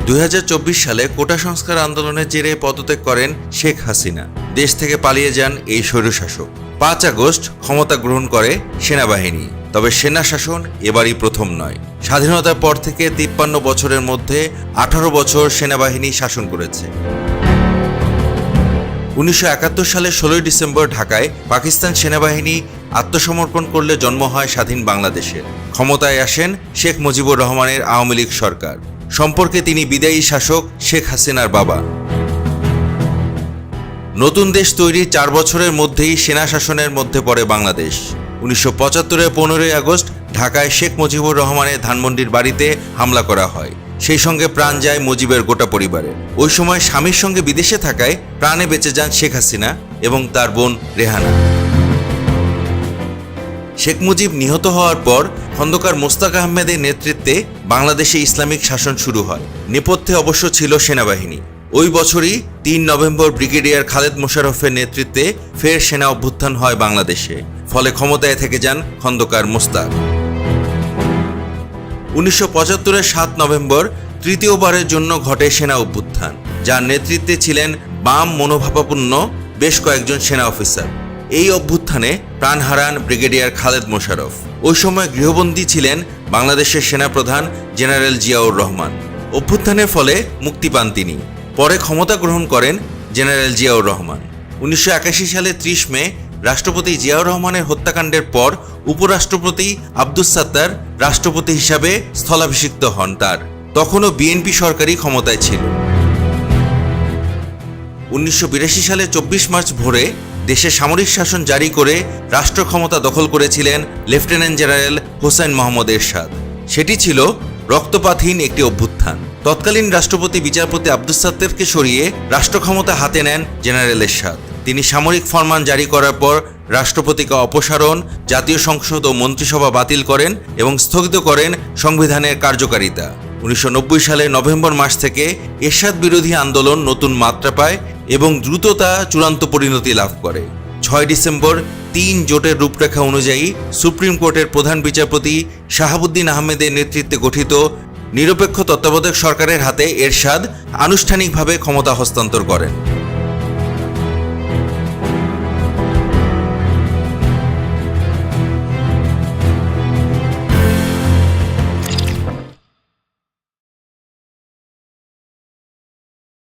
2024 সালে কোটা সংস্কার আন্দোলনের জেরে পদত্যাগ করেন শেখ হাসিনা। দেশ থেকে পালিয়ে যান এই স্বৈরশাসক। 5 আগস্ট ক্ষমতা গ্রহণ করে সেনাবাহিনী। তবে সেনা শাসন এবারই প্রথম নয়। স্বাধীনতার পর থেকে 53 বছরের মধ্যে 18 বছর সেনাবাহিনী শাসন করেছে। 1971 সালের 16 ডিসেম্বর ঢাকায় পাকিস্তান সেনাবাহিনী আত্মসমর্পণ করলে জন্ম হয় স্বাধীন বাংলাদেশের। ক্ষমতায় আসেন শেখ মুজিবুর রহমানের আওয়ামী লীগ সরকার। সম্পর্কে তিনি বিদায়ী শাসক শেখ হাসিনার বাবা। নতুন দেশ তৈরির 4 বছরের মধ্যেই সেনা শাসনের মধ্যে পড়ে বাংলাদেশ। 1975-এর 15ই আগস্ট ঢাকায় শেখ মুজিবুর রহমানের ধানমন্ডির বাড়িতে হামলা করা হয়। সেই সঙ্গে প্রাণ যায় মুজিবের গোটা পরিবারের। ওই সময় স্বামীর সঙ্গে বিদেশে থাকায় প্রাণে বেঁচে যান শেখ হাসিনা এবং তার বোন রেহানা। শেখ মুজিব নিহত হওয়ার পর খন্দকার মোস্তাক আহমেদের নেতৃত্বে বাংলাদেশে ইসলামিক শাসন শুরু হয়। নেপথ্যে অবশ্য ছিল সেনাবাহিনী। ওই বছরই 3 নভেম্বর ব্রিগেডিয়ার খালেদ মোশাররফের নেতৃত্বে ফের সেনা অভ্যুত্থান হয় বাংলাদেশে। ফলে ক্ষমতায় থেকে যান খন্দকার মোস্তাক। 1975-এর 7 নভেম্বর তৃতীয়বারের জন্য ঘটে সেনা অভ্যুত্থান, যার নেতৃত্বে ছিলেন বাম মনোভাবাপন্ন বেশ কয়েকজন সেনা অফিসার। এই অভ্যুত্থানে প্রাণ হারান ব্রিগেডিয়ার খালেদ মোশাররফ। ওই সময় গৃহবন্দী ছিলেন বাংলাদেশের সেনাপ্রধান জেনারেল জিয়াউর রহমান। অভ্যুত্থানের ফলে মুক্তি পান তিনি। পরে ক্ষমতা গ্রহণ করেন জেনারেল জিয়াউর রহমান। 1981 সালে 30 মে রাষ্ট্রপতি জিয়াউর রহমানের হত্যাকাণ্ডের পর উপরাষ্ট্রপতি আব্দুস সাত্তার রাষ্ট্রপতি হিসাবে স্থলাভিষিক্ত হন। তার তখনও বিএনপি সরকারই ক্ষমতায় ছিল। 1982 সালে 24 মার্চ ভোরে দেশে সামরিক শাসন জারি করে রাষ্ট্র ক্ষমতা দখল করেছিলেন লেফটেন্যান্ট জেনারেল হোসেন মোহাম্মদ এরশাদ। সেটি ছিল রক্তপাতহীন একটি অভ্যুত্থান। তৎকালীন রাষ্ট্রপতি বিচারপতি আব্দুস সাত্তারকে সরিয়ে রাষ্ট্র ক্ষমতা হাতে নেন জেনারেল এরশাদ। তিনি সামরিক ফরমান জারি করার পর রাষ্ট্রপতিকে অপসারণ, জাতীয় সংসদ ও মন্ত্রিসভা বাতিল করেন এবং স্থগিত করেন সংবিধানের কার্যকারিতা। 1990 সালের নভেম্বর মাস থেকে এরশাদ বিরোধী আন্দোলন নতুন মাত্রা পায় এবং দ্রুত তা চূড়ান্ত পরিণতি লাভ করে। 6 ডিসেম্বর 3 জোটের রূপরেখা অনুযায়ী সুপ্রিম কোর্টের প্রধান বিচারপতি শাহাবুদ্দিন আহমেদের নেতৃত্বে গঠিত নিরপেক্ষ তত্ত্বাবধায়ক সরকারের হাতে এরশাদ আনুষ্ঠানিকভাবে ক্ষমতা হস্তান্তর করেন।